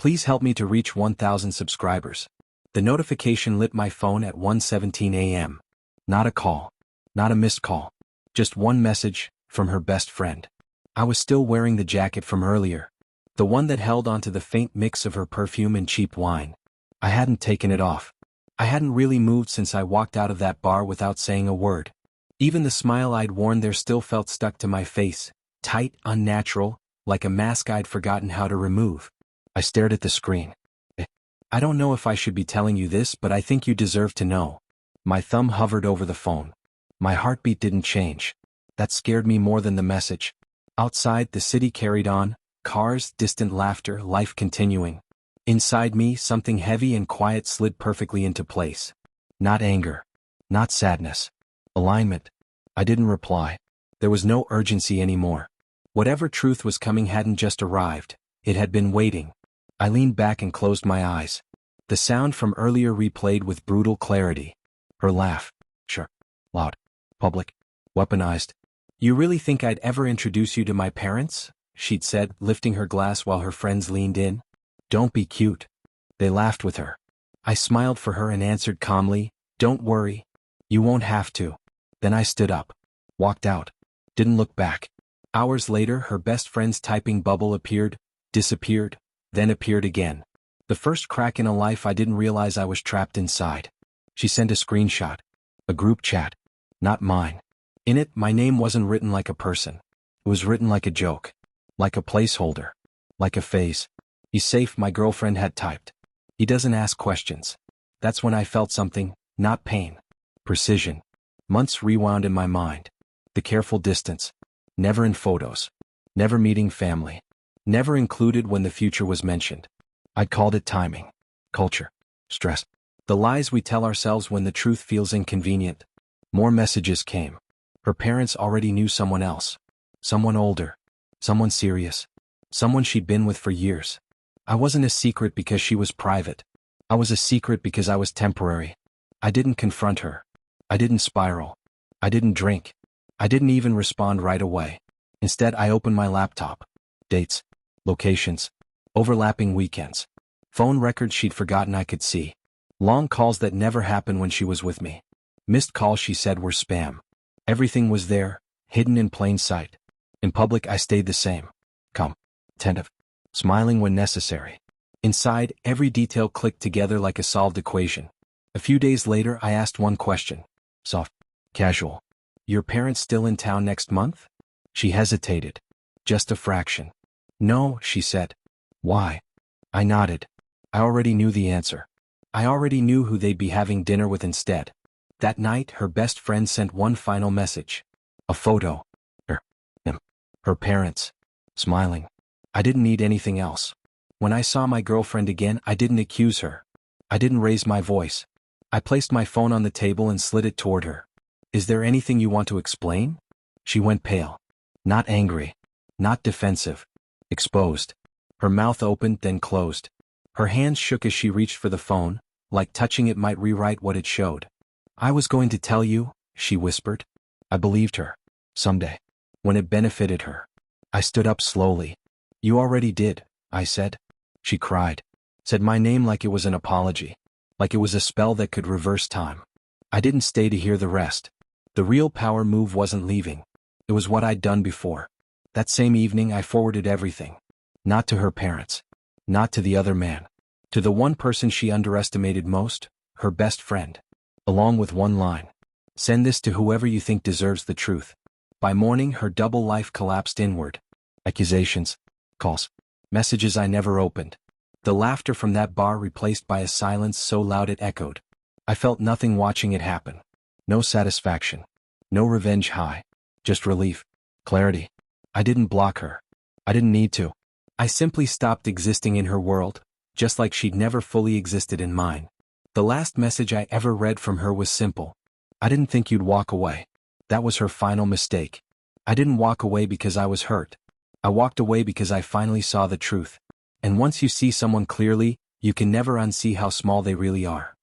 Please help me to reach 1,000 subscribers. The notification lit my phone at 1:17 a.m. Not a call. Not a missed call. Just one message, from her best friend. I was still wearing the jacket from earlier. The one that held onto the faint mix of her perfume and cheap wine. I hadn't taken it off. I hadn't really moved since I walked out of that bar without saying a word. Even the smile I'd worn there still felt stuck to my face, tight, unnatural, like a mask I'd forgotten how to remove. I stared at the screen. I don't know if I should be telling you this, but I think you deserve to know. My thumb hovered over the phone. My heartbeat didn't change. That scared me more than the message. Outside, the city carried on, cars, distant laughter, life continuing. Inside me, something heavy and quiet slid perfectly into place. Not anger. Not sadness. Alignment. I didn't reply. There was no urgency anymore. Whatever truth was coming hadn't just arrived. It had been waiting. I leaned back and closed my eyes. The sound from earlier replayed with brutal clarity. Her laugh. Sure. Loud. Public. Weaponized. You really think I'd ever introduce you to my parents? She'd said, lifting her glass while her friends leaned in. Don't be cute. They laughed with her. I smiled for her and answered calmly, don't worry. You won't have to. Then I stood up. Walked out. Didn't look back. Hours later, her best friend's typing bubble appeared, disappeared, then appeared again. The first crack in a life I didn't realize I was trapped inside. She sent a screenshot. A group chat. Not mine. In it, my name wasn't written like a person. It was written like a joke. Like a placeholder. Like a phase. He's safe, my girlfriend had typed. He doesn't ask questions. That's when I felt something, not pain. Precision. Months rewound in my mind. The careful distance. Never in photos. Never meeting family. Never included when the future was mentioned. I'd called it timing. Culture. Stress. The lies we tell ourselves when the truth feels inconvenient. More messages came. Her parents already knew someone else. Someone older. Someone serious. Someone she'd been with for years. I wasn't a secret because she was private. I was a secret because I was temporary. I didn't confront her. I didn't spiral. I didn't drink. I didn't even respond right away. Instead, I opened my laptop. Dates. Locations. Overlapping weekends. Phone records she'd forgotten I could see. Long calls that never happened when she was with me. Missed calls she said were spam. Everything was there, hidden in plain sight. In public, I stayed the same. Calm. Attentive. Smiling when necessary. Inside, every detail clicked together like a solved equation. A few days later, I asked one question. Soft. Casual. Your parents still in town next month? She hesitated. Just a fraction. No, she said. Why? I nodded. I already knew the answer. I already knew who they'd be having dinner with instead. That night, her best friend sent one final message. A photo. Him. Her parents. Smiling. I didn't need anything else. When I saw my girlfriend again, I didn't accuse her. I didn't raise my voice. I placed my phone on the table and slid it toward her. Is there anything you want to explain? She went pale. Not angry. Not defensive. Exposed. Her mouth opened, then closed. Her hands shook as she reached for the phone, like touching it might rewrite what it showed. I was going to tell you, she whispered. I believed her. Someday. When it benefited her. I stood up slowly. You already did, I said. She cried. Said my name like it was an apology. Like it was a spell that could reverse time. I didn't stay to hear the rest. The real power move wasn't leaving. It was what I'd done before. That same evening I forwarded everything. Not to her parents. Not to the other man. To the one person she underestimated most, her best friend. Along with one line. Send this to whoever you think deserves the truth. By morning, her double life collapsed inward. Accusations. Calls. Messages I never opened. The laughter from that bar replaced by a silence so loud it echoed. I felt nothing watching it happen. No satisfaction. No revenge high. Just relief. Clarity. I didn't block her. I didn't need to. I simply stopped existing in her world, just like she'd never fully existed in mine. The last message I ever read from her was simple. I didn't think you'd walk away. That was her final mistake. I didn't walk away because I was hurt. I walked away because I finally saw the truth. And once you see someone clearly, you can never unsee how small they really are.